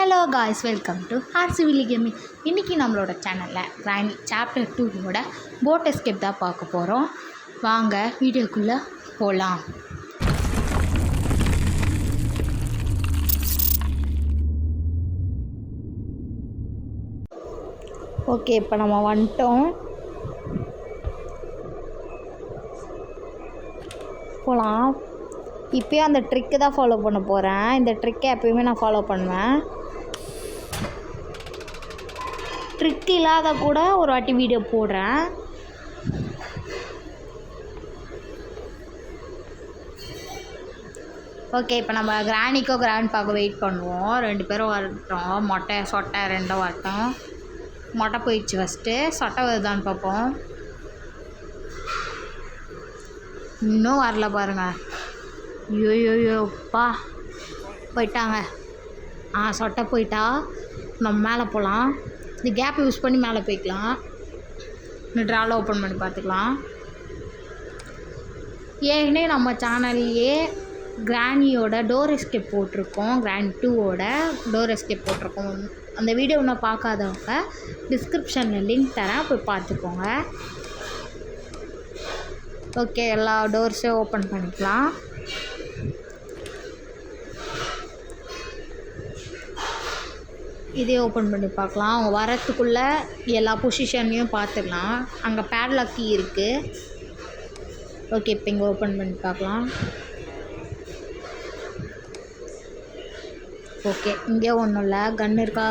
Hello guys, welcome to ஹார்சிவிலி gaming. இன்றைக்கி நம்மளோட சேனலில் கிராண்ட் சாப்டர் 2 போட் எஸ்கேப் தான் பார்க்க போகிறோம். வாங்க வீடியோக்குள்ளே போகலாம். ஓகே, இப்போ நம்ம வந்துட்டோம். போகலாம். இப்போயும் அந்த ட்ரிக்கு தான் ஃபாலோ பண்ண போகிறேன். இந்த ட்ரிக்கை எப்போயுமே நான் ஃபாலோ பண்ணுவேன். ட்ரிக் இல்லாத கூட ஒரு வாட்டி வீடியோ போடுறேன். ஓகே, இப்போ நம்ம கிராண்டிக்கோ கிராண்ட்பாக்கோ வெயிட் பண்ணுவோம். 2 பேரும் வரட்டும். மொட்டை சொட்டை 2 வரட்டும். மொட்டை போயிடுச்சு ஃபஸ்ட்டு. சொட்டை வருதான்னு பார்ப்போம். இன்னும் வரல பாருங்கள். ஐயோயோப்பா, போயிட்டாங்க. சொட்டை போயிட்டா. நம்ம மேலே போகலாம். இந்த கேப் யூஸ் பண்ணி மேலே போய்க்கலாம். இந்த ட்ராவில் ஓப்பன் பண்ணி பார்த்துக்கலாம். ஏன்னே நம்ம சேனல்லையே கிராணியோட டோர் எஸ்கேப் போட்டிருக்கோம். கிராண்ட் 2வோட டோர் எஸ்கேப் போட்டிருக்கோம். அந்த வீடியோ இன்னும் பார்க்காதவங்க டிஸ்கிரிப்ஷனில் லிங்க் தரேன், போய் பார்த்துக்கோங்க. ஓகே, எல்லா டோர்ஸையும் ஓப்பன் பண்ணிக்கலாம். இதே ஓப்பன் பண்ணி பார்க்கலாம். அவங்க வரத்துக்குள்ளே எல்லா பொசிஷன்லையும் பார்த்துக்கலாம். அங்கே பேட்லாக் கீ இருக்குது. ஓகே, இப்போ இங்கே ஓப்பன் பண்ணி பார்க்கலாம். ஓகே, இங்கே ஒன்றும் இல்லை. கன் இருக்கா?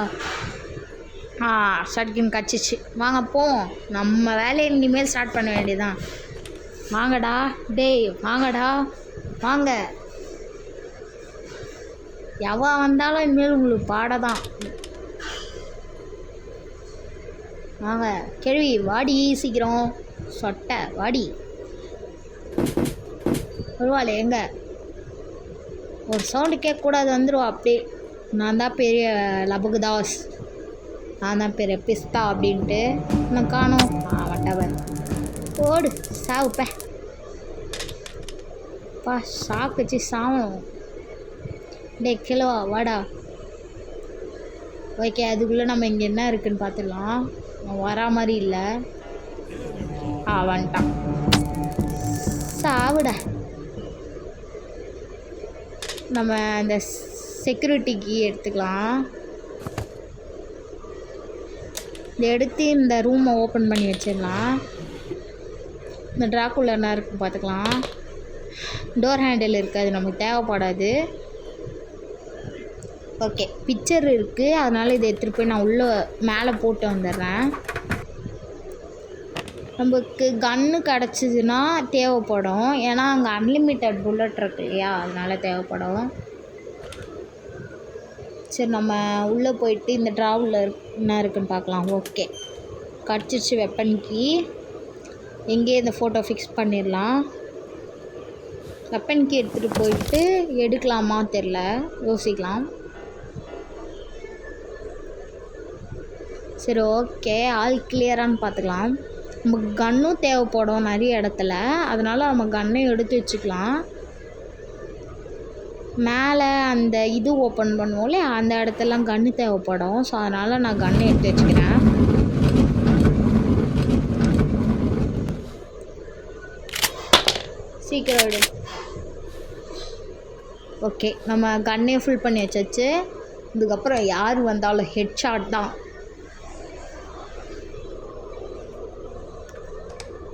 ஷாட்கன் கிடச்சிச்சு. வாங்க போவோம். நம்ம வேலையை இனிமேல் ஸ்டார்ட் பண்ண வேண்டியதான். வாங்கடா டேய், வாங்கடா வாங்க. எவா வந்தாலும் இனிமேல் உங்களுக்கு பாட தான். வாங்க கேள்வி, வாடி சீக்கிரம். சொட்டை வாடி. வருவாள் எங்க? ஒரு சவுண்டு கேட்கக்கூடாது, வந்துடுவா அப்படியே. நான் தான் பெரிய லபகுதாஸ், நான் தான் பெரிய பிஸ்தா அப்படின்ட்டு. நான் காணோம். வட்டவர் ஓடு சாவுப்ப. சாக்கு வச்சு சாவணும். டே கிலோவா வாடா. ஓகே, அதுக்குள்ளே நம்ம இங்கே என்ன இருக்குதுன்னு பார்த்துக்கலாம். வரா மாதிரி இல்லை. வந்துட்டான். சாவிட. நம்ம இந்த செக்யூரிட்டிக்கு எடுத்துக்கலாம். இதை எடுத்து இந்த ரூமை ஓப்பன் பண்ணி வச்சிடலாம். இந்த ட்ராக்குள்ளே என்ன இருக்குன்னு பார்த்துக்கலாம். டோர் ஹேண்டில் இருக்குது, அது நமக்கு தேவைப்படாது. ஓகே, பிக்சர் இருக்குது, அதனால் இதை எடுத்துகிட்டு போய் நான் உள்ளே மேலே போட்டு வந்துடுறேன். நமக்கு கன்று கிடச்சிதுன்னா தேவைப்படும். ஏன்னா அங்கே அன்லிமிட்டட் புல்லட் இருக்கு இல்லையா, அதனால் தேவைப்படும். சரி, நம்ம உள்ளே போயிட்டு இந்த ட்ராவில் என்ன இருக்குன்னு பார்க்கலாம். ஓகே, கிடச்சிச்சு வெப்பன் கீ. எங்கேயே இந்த ஃபோட்டோ ஃபிக்ஸ் பண்ணிடலாம். வெப்பன் கீ எடுத்துகிட்டு போயிட்டு எடுக்கலாமா தெரில, யோசிக்கலாம். சரி, ஓகே, ஆல் கிளியரானு பார்த்துக்கலாம். நமக்கு கன்னும் தேவைப்படும் நிறைய இடத்துல, அதனால் நம்ம கன்னையும் எடுத்து வச்சுக்கலாம். மேலே அந்த இது ஓப்பன் பண்ணுவோம்ல, அந்த இடத்துலாம் கன்று தேவைப்படும். ஸோ அதனால் நான் கன்னை எடுத்து வச்சுக்கிறேன். சீக்கிரம் எடு. ஓகே, நம்ம கன்னையும் ஃபுல் பண்ணி வச்சாச்சு. இதுக்கப்புறம் யார் வந்தாலும் ஹெட் ஷாட் தான்.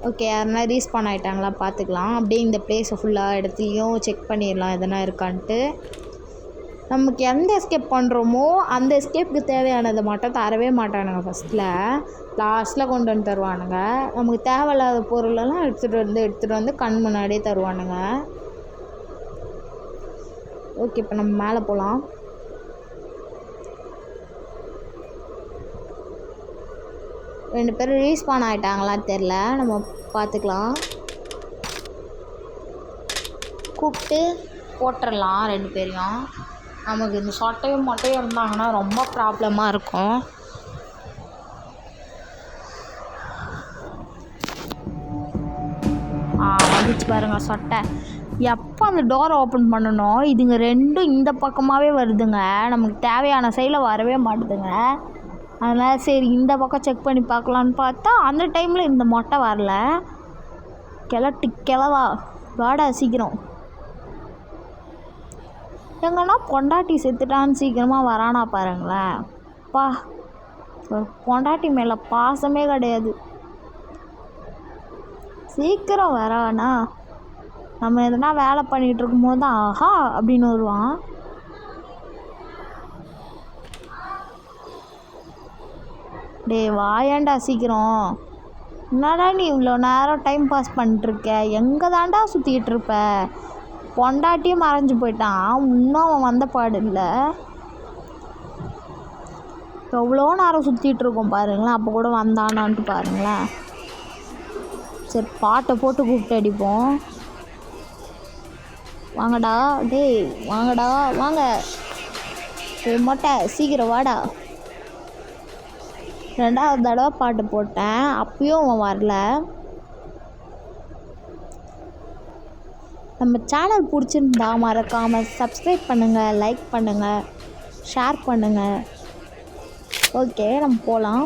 ஓகே, யாருன்னா ரீஸ்பான் ஆகிட்டாங்களா பார்த்துக்கலாம். அப்படியே இந்த பிளேஸை ஃபுல்லாக இடத்துலையும் செக் பண்ணிடலாம் எதனா இருக்கான்ட்டு. நமக்கு எந்த எஸ்கேப் பண்ணுறோமோ அந்த எஸ்கேப்புக்கு தேவையானதை மட்டும் தரவே மாட்டானுங்க. ஃபஸ்ட்டில் லாஸ்ட்டில் கொண்டு வந்து தருவானுங்க. நமக்கு தேவையில்லாத பொருளெல்லாம் எடுத்துகிட்டு வந்து கண் முன்னாடியே தருவானுங்க. ஓகே, இப்போ நம்ம மேலே போகலாம். ரெண்டு பேரும் ரீஸ்பான் ஆகிட்டாங்களான்னு தெரில, நம்ம பார்த்துக்கலாம். கூப்பிட்டு போட்டுடலாம் 2 பேரையும். நமக்கு இந்த சொட்டையும் மொட்டையும் இருந்தாங்கன்னா ரொம்ப ப்ராப்ளமாக இருக்கும். வந்துச்சு பாருங்க சொட்டை. எப்போ அந்த டோரை ஓப்பன் பண்ணணும், இதுங்க ரெண்டும் இந்த பக்கமாகவே வருதுங்க. நமக்கு தேவையான சைடில் வரவே மாட்டுதுங்க. அதனால் சரி இந்த பக்கம் செக் பண்ணி பார்க்கலான்னு பார்த்தா அந்த டைமில் இந்த மொட்டை வரல. கிளவா வாடா சீக்கிரம். எங்கன்னா பொண்டாட்டி செத்துட்டான்னு சீக்கிரமாக வரானா பாருங்களேன். பா, பொண்டாட்டி மேலே பாசமே கிடையாது. சீக்கிரம் வரானா. நம்ம எதனா வேலை பண்ணிகிட்டு இருக்கும்போது தான் ஆஹா அப்படின்னு வருவான். டே வாயாண்டா சீக்கிரம். என்னடா நீ இவ்வளோ நேரம் டைம் பாஸ் பண்ணிட்டுருக்க, எங்கே தாண்டா சுற்றிக்கிட்டு இருப்ப? பொண்டாட்டியும் மறைஞ்சு போயிட்டான், இன்னும் அவன் வந்த பாடு இல்லை. எவ்வளோ நேரம் சுற்றிட்டு இருக்கோம் பாருங்களேன், அப்போ கூட வந்தானான்ட்டு பாருங்களேன். சரி பாட்டை போட்டு கூப்பிட்டு அடிப்போம். வாங்கடா டேய், வாங்கடா வாங்க. மொட்டை சீக்கிரம் வாடா. 2வது தடவை பாட்டு போட்டேன், அப்பயும் அவன் வரல. நம்ம சேனல் பிடிச்சிருந்தா மறக்காமல் சப்ஸ்கிரைப் பண்ணுங்கள், லைக் பண்ணுங்கள், ஷேர் பண்ணுங்கள். ஓகே நம்ம போகலாம்.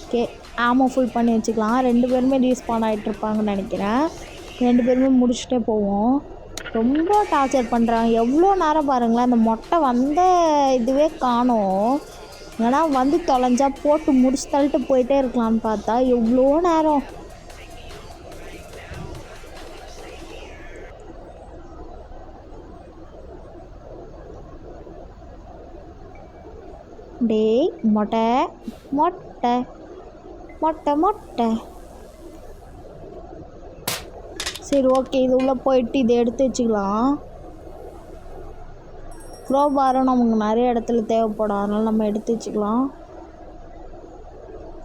ஓகே ஆமோ ஃபுல் பண்ணி வச்சுக்கலாம். 2 பேருமே ரீஸ்பான் ஆகிட்ருப்பாங்கன்னு நினைக்கிறேன். 2 பேருமே முடிச்சுட்டே போவோம். ரொம்ப டார்ச்சர் பண்ணுறாங்க. எவ்வளோ நேரம் பாருங்களேன், அந்த மொட்டை வந்த இதுவே காணோம். ஏன்னா வந்து தொலைஞ்சா போட்டு முடிச்சு தள்ளிட்டு போயிட்டே இருக்கலான்னு பார்த்தா எவ்வளோ நேரம். டேய் மொட்டை மொட்டை மொட்டை மொட்டை. சரி ஓகே, இது உள்ளே போயிட்டு இதை எடுத்து வச்சுக்கலாம். க்ரோபாரும் நமக்கு நிறைய இடத்துல தேவைப்படும், அதனால் நம்ம எடுத்து வச்சுக்கலாம்.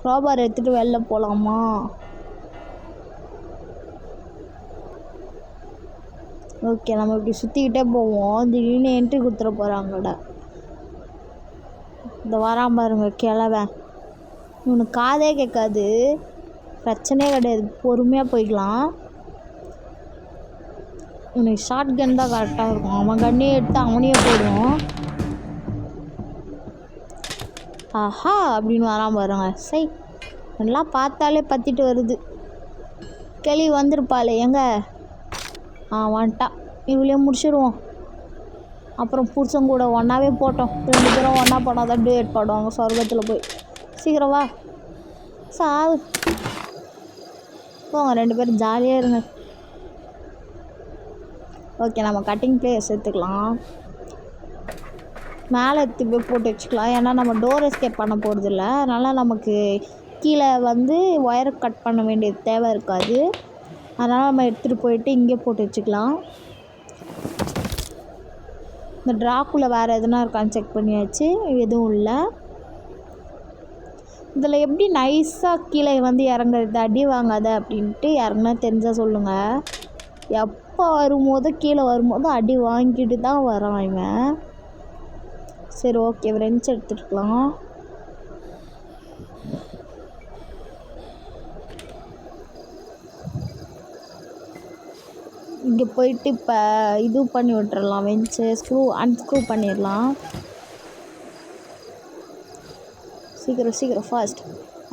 க்ரோபார் எடுத்துகிட்டு வெளில போகலாமா? ஓகே நம்ம இப்படி சுற்றிக்கிட்டே போவோம். திடீர்னு என்ட்ரி கொடுத்துட போகிறாங்கடா. இந்த வரான் பாருங்க கிழவன், இவனுக்கு காதே கேட்காது. பிரச்சனையே கிடையாது, பொறுமையாக போய்க்கலாம். இவனுக்கு ஷார்ட் கன் தான் கரெக்டாக இருக்கும். அவன் கண்ணையே எடுத்து அவனையே போயிடுவோம். ஆஹா அப்படின்னு வரான் பாருங்க. சை நல்லா பார்த்தாலே பற்றிட்டு வருது. கிளி வந்திருப்பாளே எங்க? வந்துட்டா. இவ்வளோ முடிச்சிடுவோம். அப்புறம் புருஷன் கூட ஒன்றாவே போட்டோம். 2 பேரும் ஒன்றா போனால் தான் டேட் பாடுவாங்க சொர்க்கத்தில் போய். சீக்கிரம் வா சாவு. போங்க 2 பேரும் ஜாலியாக இருங்க. ஓகே நம்ம கட்டிங் பிளேஸ் எடுத்துக்கலாம். மேலே எடுத்து போய் போட்டு வச்சுக்கலாம். ஏன்னா நம்ம டோர் எஸ்கேப் பண்ண போகிறதில்ல, அதனால் நமக்கு கீழே வந்து ஒயரை கட் பண்ண வேண்டியது தேவை இருக்காது. அதனால் நம்ம எடுத்துகிட்டு போயிட்டு இங்கே போட்டு வச்சுக்கலாம். இந்த ட்ராக்குள்ளே வேறு எதுனா இருக்கான்னு செக் பண்ணியாச்சு, எதுவும் இல்லை. இதில் எப்படி நைஸாக கீழே வந்து இறங்குறது, அடி வாங்காத அப்படின்ட்டு யாருன்னா தெரிஞ்சால் சொல்லுங்கள். எப்போ வரும்போது கீழே வரும்போது அடி வாங்கிட்டு தான் வரான் இவன். சரி ஓகே ரெஞ்ச் எடுத்துக்கலாம். இங்கே போயிட்டு இப்போ இது பண்ணி விட்டுறலாம், வெஞ்சு அன்ஸ்க்ரூ பண்ணிடலாம். சீக்கிரம் ஃபாஸ்ட்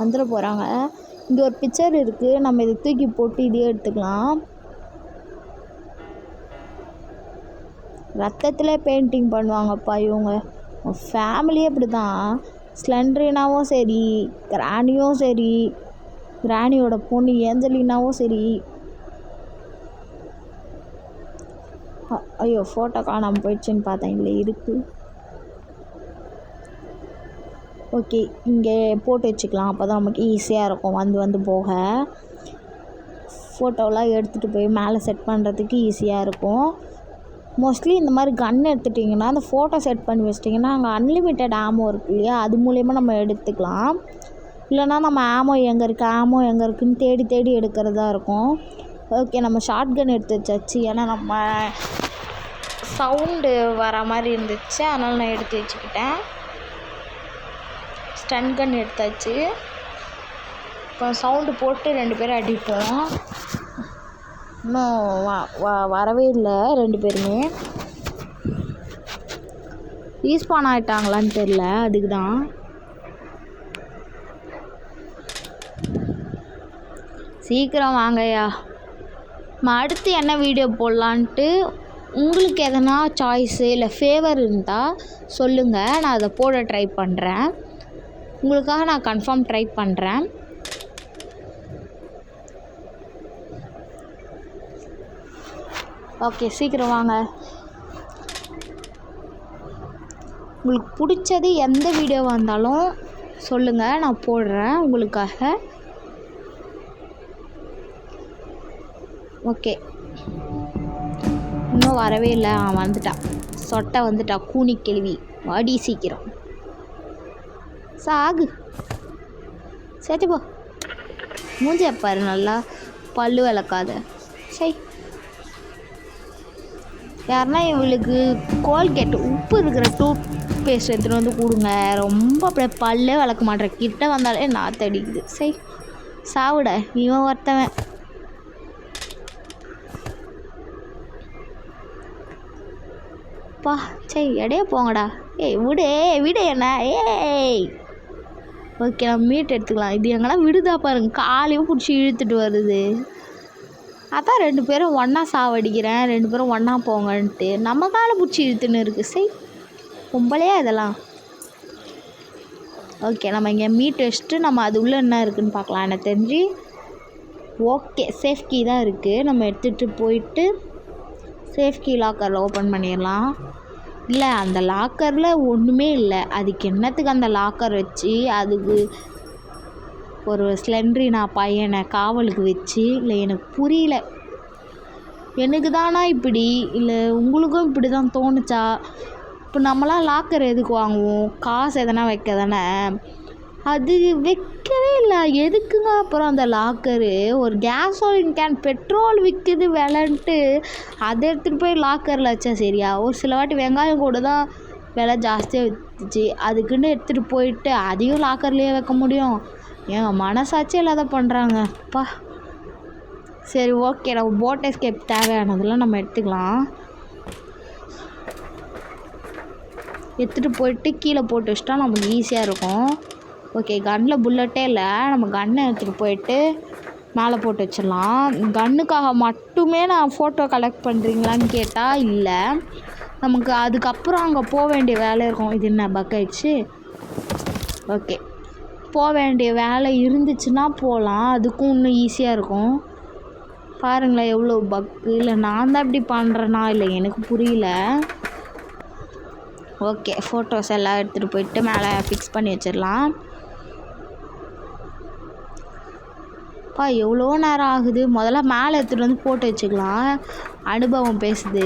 வந்துட போகிறாங்க. இங்கே ஒரு பிக்சர் இருக்குது, நம்ம இதை தூக்கி போட்டு இதே எடுத்துக்கலாம். ரத்தத்திலே பெயிண்டிங் பண்ணுவாங்கப்பா இவங்க. ஃபேமிலியே அப்படி தான். ஸ்லெண்ட்ரினாவும் சரி, கிராணியும் சரி, கிராணியோட பொண்ணு ஏஞ்சலினாவும் சரி. ஐயோ ஃபோட்டோ காணாமல் போயிடுச்சுன்னு பார்த்தேன், இல்லை இருக்குது. ஓகே இங்கே போட்டு வச்சுக்கலாம், அப்போ தான் நமக்கு ஈஸியாக இருக்கும் வந்து போக. ஃபோட்டோலாம் எடுத்துகிட்டு போய் மேலே செட் பண்ணுறதுக்கு ஈஸியாக இருக்கும். மோஸ்ட்லி இந்த மாதிரி கன் எடுத்துட்டிங்கன்னா அந்த ஃபோட்டோ செட் பண்ணி வச்சிட்டிங்கன்னா அங்கே அன்லிமிட்டெட் ஆமோ இருக்குது இல்லையா, அது மூலயமா நம்ம எடுத்துக்கலாம். இல்லைனா நம்ம ஆமோ எங்கே இருக்குதுன்னு தேடி எடுக்கிறதா இருக்கும். ஓகே நம்ம ஷார்ட் கன் எடுத்து வச்சாச்சு, ஏன்னா நம்ம சவுண்டு வர மாதிரி இருந்துச்சு, அதனால் நான் எடுத்து வச்சுக்கிட்டேன். ஸ்டன் கன் எடுத்தாச்சு. இப்போ சவுண்டு போட்டு 2 பேரும் அடிப்போம். இன்னும் வரவே இல்லை 2 பேருமே. ரீஸ்பான் ஆகிட்டாங்களான்னு தெரில, அதுக்கு தான். சீக்கிரம் வாங்கய்யா. நம்ம அடுத்து என்ன வீடியோ போடலான்ட்டு உங்களுக்கு எதனா சாய்ஸு இல்லை ஃபேவர் இருந்தால் சொல்லுங்கள், நான் அதை போட ட்ரை பண்ணுறேன். உங்களுக்காக நான் கன்ஃபார்ம் ட்ரை பண்ணுறேன். ஓகே, சீக்கிரம் வாங்க. உங்களுக்கு பிடிச்சது எந்த வீடியோவாக இருந்தாலும் சொல்லுங்கள், நான் போடுறேன் உங்களுக்காக. ஓகே, இன்னும் வரவே இல்லை. வந்துட்டான், சொட்டை வந்துட்டா. கூனி கேள்வி வாடி சீக்கிரம் சாகு. சேர்த்து போ. மூஞ்சி பாரு, நல்லா பல்லு விளக்காத. சரி, யாருன்னா இவளுக்கு கோல்கேட் உப்பு இருக்கிற டூத் பேஸ்ட் எடுத்துகிட்டு வந்து கொடுங்க. ரொம்ப அப்படியே பல்லே விளக்க மாட்டேற, கிட்ட வந்தாலே நாத்தடிக்குது. சரி சாவிட, இவன் ஒருத்தவன். பா சரி, எடையே போங்கடா. ஏய் விடு என்ன. ஏய் ஓகே, நம்ம மீட் எடுத்துக்கலாம். இது எங்கெல்லாம் விடுதா பாருங்க, காலையும் பிடிச்சி இழுத்துட்டு வருது. அதான் 2 பேரும் ஒன்றா சாவடிக்கிறேன், 2 பேரும் ஒன்றா போங்கன்ட்டு நம்ம காலை பிடிச்சி இழுத்துன்னு இருக்குது. சரி கும்பலையா இதெல்லாம். ஓகே, நம்ம இங்கே மீட் வச்சுட்டு நம்ம அது உள்ளே என்ன இருக்குதுன்னு பார்க்கலாம். எனக்கு தெரிஞ்சு ஓகே சேஃப் கீ தான் இருக்குது. நம்ம எடுத்துகிட்டு போயிட்டு சேஃப் கீ லாக்கரில் ஓப்பன் பண்ணிடலாம். இல்லை, அந்த லாக்கரில் ஒன்றுமே இல்லை. அதுக்கு என்னத்துக்கு அந்த லாக்கர் வச்சு அதுக்கு ஒரு ஸ்லெண்ட்ரினா பையனை காவலுக்கு வச்சு? இல்லை, எனக்கு புரியல. எனக்கு தானா இப்படி, இல்லை உங்களுக்கும் இப்படி தான் தோணுச்சா? இப்போ நம்மளாம் லாக்கர் எதுக்கு வாங்குவோம்? காசு எதனா வைக்க தானே. அது வைக்கவே இல்லை, எதுக்குங்க அப்புறம் அந்த லாக்கரு? ஒரு கேஸோலின் கேன் பெட்ரோல் விற்குது விலைன்ட்டு அதை எடுத்துகிட்டு போய் லாக்கரில் வச்சா சரியா? ஒரு சில வாட்டி வெங்காயம் கூட தான் விலை ஜாஸ்தியாக விற்றுச்சு, அதுக்குன்னு எடுத்துகிட்டு போயிட்டு அதையும் லாக்கர்லேயே வைக்க முடியும்? ஏங்க மனசாட்சி இல்லாத பண்ணுறாங்க அப்பா. சரி ஓகே, நம்ம போட் எஸ்கேப் தேவையானதெல்லாம் நம்ம எடுத்துக்கலாம். எடுத்துகிட்டு போயிட்டு கீழே போட்டு வச்சிட்டா நமக்கு ஈஸியாக இருக்கும். ஓகே, கன்னில் புல்லட்டே இல்லை, நம்ம கன்னை எடுத்துகிட்டு போயிட்டு மேலே போட்டு வச்சிடலாம். கன்னுக்காக மட்டுமே நான் ஃபோட்டோ கலெக்ட் பண்ணுறீங்களான்னு கேட்டால் இல்லை, நமக்கு அதுக்கப்புறம் அங்கே போக வேண்டிய வேலை இருக்கும். இது என்ன பக் ஆயிடுச்சு? ஓகே, போக வேண்டிய வேலை இருந்துச்சுன்னா போகலாம், அதுக்கும் இன்னும் ஈஸியாக இருக்கும். பாருங்களேன் எவ்வளோ பக்கு. இல்லை நான் தான் இப்படி பண்ணுறேன்னா, இல்லை எனக்கு புரியல. ஓகே, ஃபோட்டோஸ் எல்லாம் எடுத்துகிட்டு போயிட்டு மேலே ஃபிக்ஸ் பண்ணி வச்சிடலாம். எவ்வளோ நேரம் ஆகுது. முதல்ல மேலே எடுத்துகிட்டு வந்து போட்டு வச்சுக்கலாம். அனுபவம் பேசுது.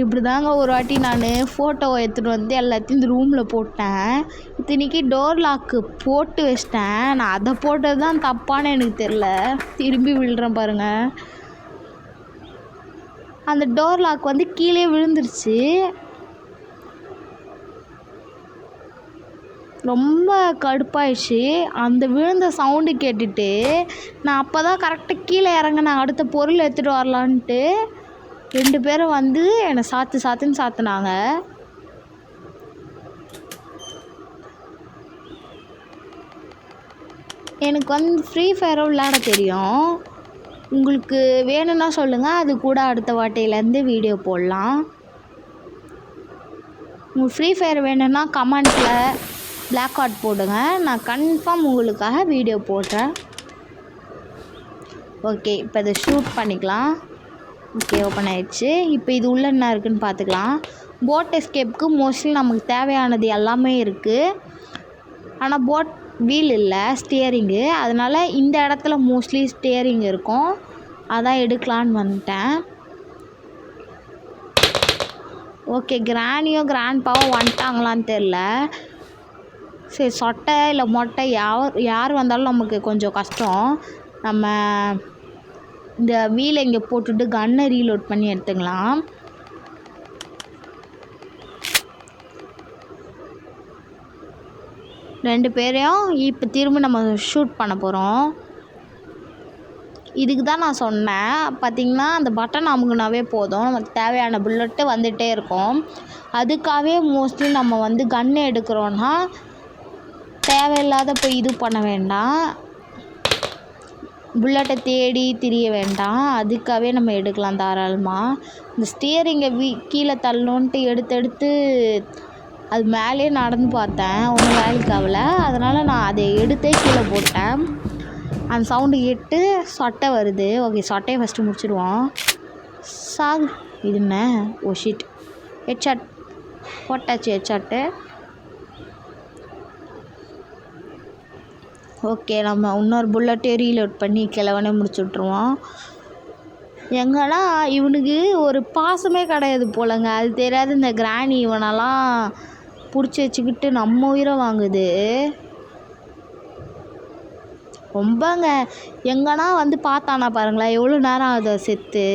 இப்படி தாங்க ஒரு வாட்டி நான் ஃபோட்டோவை எடுத்துகிட்டு வந்து எல்லாத்தையும் இந்த ரூமில் போட்டேன். இத்தனைக்கு டோர் லாக்கு போட்டு வச்சிட்டேன். நான் அதை போட்டது தான் தப்பான்னு எனக்கு தெரில. திரும்பி விழுறேன் பாருங்கள். அந்த டோர் லாக் வந்து கீழே விழுந்துருச்சு. ரொம்ப கடுப்பாயிடுச்சு. அந்த விழுந்த சவுண்டு கேட்டுட்டு நான் அப்போ தான் கரெக்டாக கீழே இறங்கினேன், அடுத்த பொருள் எடுத்துகிட்டு வரலான்ட்டு. 2 பேரும் வந்து என்னை சாத்துன்னு சாத்துனாங்க. எனக்கு வந்து ஃப்ரீ ஃபயரும் விளையாட தெரியும். உங்களுக்கு வேணும்னா சொல்லுங்கள், அது கூட அடுத்த வாட்டியிலேருந்து வீடியோ போடலாம். உங்களுக்கு ஃப்ரீ ஃபயர் வேணும்னா கமெண்ட்டில் பிளாக் கார்ட் போடுங்க, நான் கன்ஃபார்ம் உங்களுக்காக வீடியோ போடுறேன். ஓகே, இப்போ இதை ஷூட் பண்ணிக்கலாம். ஓகே, ஓப்பன் ஆயிடுச்சு. இப்போ இது உள்ள என்ன இருக்குதுன்னு பார்த்துக்கலாம். போட் எஸ்கேப்புக்கு மோஸ்ட்லி நமக்கு தேவையானது எல்லாமே இருக்குது. ஆனால் போட் வீல் இல்லை, ஸ்டியரிங்கு. அதனால் இந்த இடத்துல மோஸ்ட்லி ஸ்டியரிங் இருக்கும், அதான் எடுக்கலான்னு வந்துட்டேன். ஓகே, கிராண்ட்பாவும் வந்துட்டாங்களான்னு தெரில. சரி, சொட்டை இல்லை மொட்டை யார் வந்தாலும் நமக்கு கொஞ்சம் கஷ்டம். நம்ம இந்த வீலை இங்கே போட்டுட்டு கன்னை ரீலோட் பண்ணி எடுத்துக்கலாம். ரெண்டு பேரையும் இப்போ திரும்ப நம்ம ஷூட் பண்ண போகிறோம். இதுக்கு தான் நான் சொன்னேன். பார்த்திங்கன்னா அந்த பட்டன் அமுக்குனாவே போதும், நமக்கு தேவையான புல்லட்டு வந்துகிட்டே இருக்கும். அதுக்காகவே மோஸ்ட்லி நம்ம வந்து கன்று எடுக்கிறோன்னா தேவையில்லாத போய் இது பண்ண வேண்டாம், புல்லட்டை தேடி திரிய வேண்டாம். அதுக்காகவே நம்ம எடுக்கலாம் தாராளமாக. இந்த ஸ்டியரிங்கை கீழே தள்ளணுன்ட்டு எடுத்து அது மேலே நடந்து பார்த்தேன், ஒன்றும் வேலைக்கு ஆகல. அதனால் நான் அதை எடுத்தே கீழே போட்டேன். அந்த சவுண்டு கேட்டு சொட்டை வருது. ஓகே, சொட்டையை ஃபஸ்ட்டு முடிச்சிடுவோம். இது என்ன? ஓ ஷிட், ஹெட்ஷாட் போட்டாச்சு. Headshot okay. நம்ம இன்னொரு புல்லட்டே ரீலோட் பண்ணி கிழவனே முடிச்சு விட்ருவோம். எங்கன்னா இவனுக்கு ஒரு பாசமே கிடையாது போலங்க, அது தெரியாது. இந்த கிராணி இவனெல்லாம் பிடிச்சி வச்சுக்கிட்டு நம்ம உயிரை வாங்குது ரொம்பங்க. எங்கன்னா வந்து பார்த்தானா பாருங்களேன், எவ்வளோ நேரம் ஆகுது செத்து.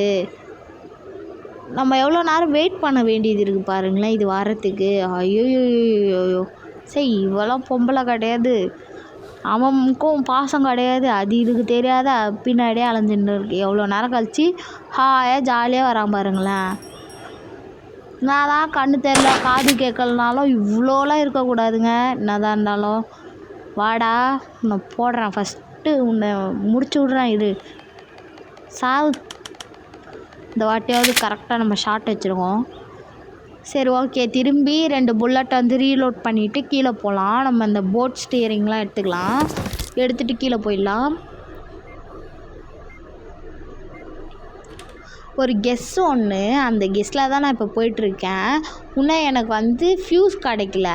நம்ம எவ்வளோ நேரம் வெயிட் பண்ண வேண்டியது இருக்குது பாருங்களேன் இது வரத்துக்கு. ஐயோயோயோயோ, சரி இவெல்லாம் பொம்பளை கிடையாது, அவனுக்கும் பாசம் கிடையாது, அது இதுக்கு தெரியாத பின்னாடியே அலைஞ்சின்னு இருக்கு. எவ்வளோ நேரம் கழிச்சு ஹாயாக ஜாலியாக வரான் பாருங்களேன். நான் தான் கண்ணு தெரில காது கேட்கலனாலும் இவ்வளோலாம் இருக்கக்கூடாதுங்க. என்னதான் இருந்தாலும் வாடா, நான் போடுறேன் ஃபஸ்ட்டு, உன்னை முடிச்சு விட்றேன். இது சாவு. இந்த வாட்டியாவது கரெக்டாக நம்ம ஷாட் வச்சுருக்கோம். சரி ஓகே, திரும்பி 2 புல்லட்டை வந்து ரீலோட் பண்ணிவிட்டு கீழே போகலாம். நம்ம இந்த போட் ஸ்டியரிங்லாம் எடுத்துக்கலாம், எடுத்துகிட்டு கீழே போயிடலாம். ஒரு கெஸ் ஒன்று, அந்த கெஸ்ஸில் தான் நான் இப்போ போயிட்டுருக்கேன். இன்னும் எனக்கு வந்து ஃப்யூஸ் கிடைக்கல.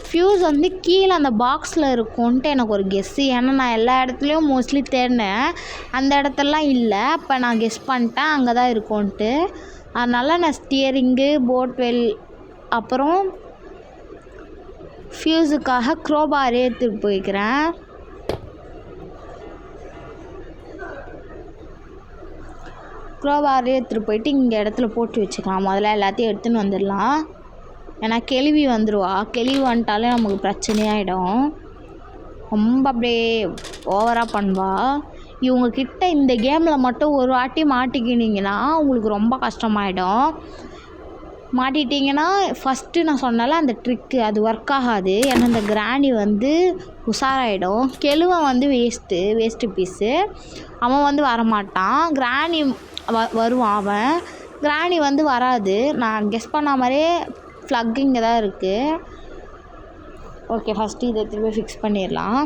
ஃப்யூஸ் வந்து கீழே அந்த பாக்ஸில் இருக்கும்ன்ட்டு எனக்கு ஒரு கெஸ்ஸு. ஏன்னா நான் எல்லா இடத்துலையும் மோஸ்ட்லி தேடினேன், அந்த இடத்துலலாம் இல்லை. அப்போ நான் கெஸ் பண்ணிட்டேன் அங்கே தான் இருக்கும்ன்ட்டு. அதனால் நான் ஸ்டியரிங்கு, போட்வெல், அப்புறம் ஃப்யூஸுக்காக க்ரோபாரே எடுத்துகிட்டு போய்க்கிறேன். க்ரோபாரே எடுத்துகிட்டு போயிட்டு இங்கே இடத்துல போட்டு வச்சுக்கலாம். முதல்ல எல்லாத்தையும் எடுத்துன்னு வந்துடலாம். ஏன்னா கேள்வி வந்துடுவா, கேள்வி வந்துட்டாலே நமக்கு பிரச்சனையாகிடும். ரொம்ப அப்படியே ஓவராக பண்ணுவா. இவங்கக்கிட்ட இந்த கேமில் மட்டும் ஒரு வாட்டி மாட்டிக்கினீங்கன்னா உங்களுக்கு ரொம்ப கஷ்டமாயிடும். மாட்டிட்டிங்கன்னா ஃபஸ்ட்டு நான் சொன்னால அந்த ட்ரிக்கு அது ஒர்க் ஆகாது. ஏன்னா இந்த கிராணி வந்து உஷாராயிடும். கெழுவன் வந்து வேஸ்ட்டு பீஸு, அவன் வந்து வரமாட்டான். கிராணி வருவான். அவன் கிராணி வந்து வராது. நான் கெஸ் பண்ண மாதிரியே ஃப்ளக் இங்கே தான் இருக்குது. ஓகே, ஃபஸ்ட்டு இதை திரும்ப ஃபிக்ஸ் பண்ணிடலாம்.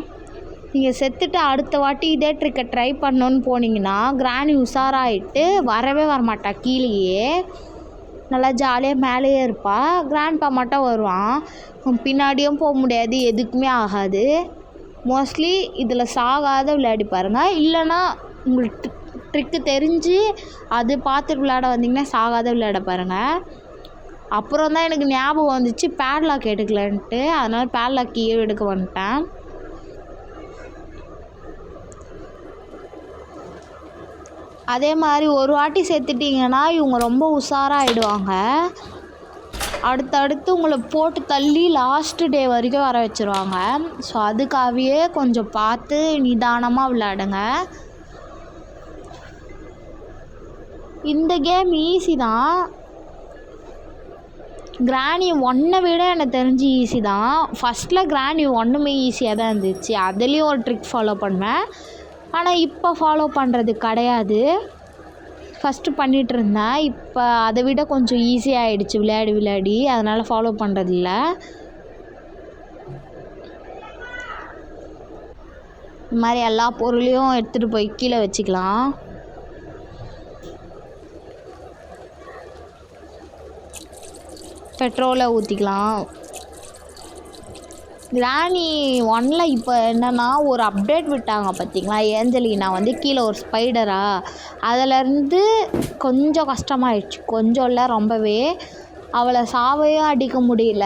நீங்கள் செத்துட்டு அடுத்த வாட்டி இதே ட்ரிக்கை ட்ரை பண்ணோன்னு போனீங்கன்னா கிராணி உஷாராயிட்டு வரவே வரமாட்டா. கீழேயே நல்லா ஜாலியாக மேலேயே இருப்பா. கிராண்ட்பா மட்டும் வருவான், பின்னாடியும் போக முடியாது, எதுக்குமே ஆகாது. மோஸ்ட்லி இதில் சாகாத விளையாடி பாருங்கள். இல்லைன்னா உங்களுக்கு ட்ரிக்கு தெரிஞ்சு அது பார்த்துட்டு விளையாட வந்தீங்கன்னா சாகாத விளையாட பாருங்கள். அப்புறம் தான் எனக்கு ஞாபகம் வந்துச்சு பேட்லாக் எடுக்கலன்ட்டு, அதனால் பேட்லாக் கீழே எடுக்க வந்துட்டேன். அதே மாதிரி ஒரு வாட்டி சேர்த்துட்டிங்கன்னா இவங்க ரொம்ப உஷாராகிடுவாங்க. அடுத்தடுத்து உங்களை போட்டு தள்ளி லாஸ்ட்டு டே வரைக்கும் வர வச்சுருவாங்க. ஸோ அதுக்காகவே கொஞ்சம் பார்த்து நிதானமாக விளையாடுங்க. இந்த கேம் ஈஸி தான். கிராணி 1 விட எனக்கு தெரிஞ்சு ஈஸி தான். ஃபஸ்ட்டில் கிராணி 1மே ஈஸியாக தான் இருந்துச்சு, அதுலேயும் ஒரு ட்ரிக் ஃபாலோ பண்ணுவேன். ஆனால் இப்போ ஃபாலோ பண்ணுறது கிடையாது. ஃபஸ்ட்டு பண்ணிகிட்டு இருந்தேன், இப்போ அதை விட கொஞ்சம் ஈஸியாகிடுச்சு விளையாடி அதனால் ஃபாலோ பண்ணுறதில்ல. இந்த மாதிரி எல்லா பொருளையும் எடுத்துகிட்டு போய் கீழே வச்சுக்கலாம். பெட்ரோலை ஊற்றிக்கலாம். கிராணி 1ல் இப்போ என்னென்னா ஒரு அப்டேட் விட்டாங்க பார்த்தீங்களா, ஏஞ்சலினா வந்து கீழே ஒரு ஸ்பைடரா, அதிலேருந்து கொஞ்சம் கஷ்டமாயிடுச்சு. கொஞ்சம் இல்லை, ரொம்பவே. அவளை சாவையும் அடிக்க முடியல,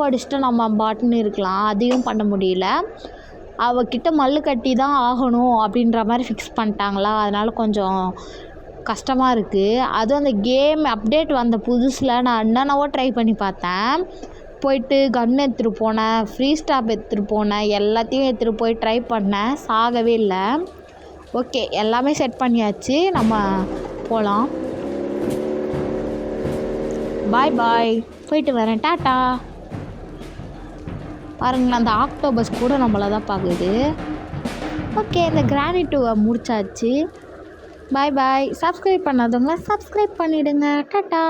அடிச்சுட்டு நம்ம பாட்டுன்னு இருக்கலாம், அதையும் பண்ண முடியல. அவகிட்ட மல்லு கட்டி தான் ஆகணும் அப்படின்ற மாதிரி ஃபிக்ஸ் பண்ணிட்டாங்களா, அதனால் கொஞ்சம் கஷ்டமாக இருக்குது. அதுவும் அந்த கேம் அப்டேட் வந்த புதுசில் நான் என்னென்னவோ ட்ரை பண்ணி பார்த்தேன். போயிட்டு கன் எடுத்துகிட்டு போனேன், ஃப்ரீ ஸ்டாப் எடுத்துகிட்டு போனேன், எல்லாத்தையும் எடுத்துகிட்டு போய் ட்ரை பண்ணேன், சாகவே இல்லை. ஓகே, எல்லாமே செட் பண்ணியாச்சு, நம்ம போகலாம். பாய் பாய், போயிட்டு வரேன், டாட்டா. பாருங்களேன், அந்த ஆக்டோபஸ் கூட நம்மளை தான் பார்க்குது. ஓகே, இந்த கிரானைட் முடிச்சாச்சு. பாய் பாய். சப்ஸ்கிரைப் பண்ணாதவங்க சப்ஸ்கிரைப் பண்ணிவிடுங்க, டாட்டா.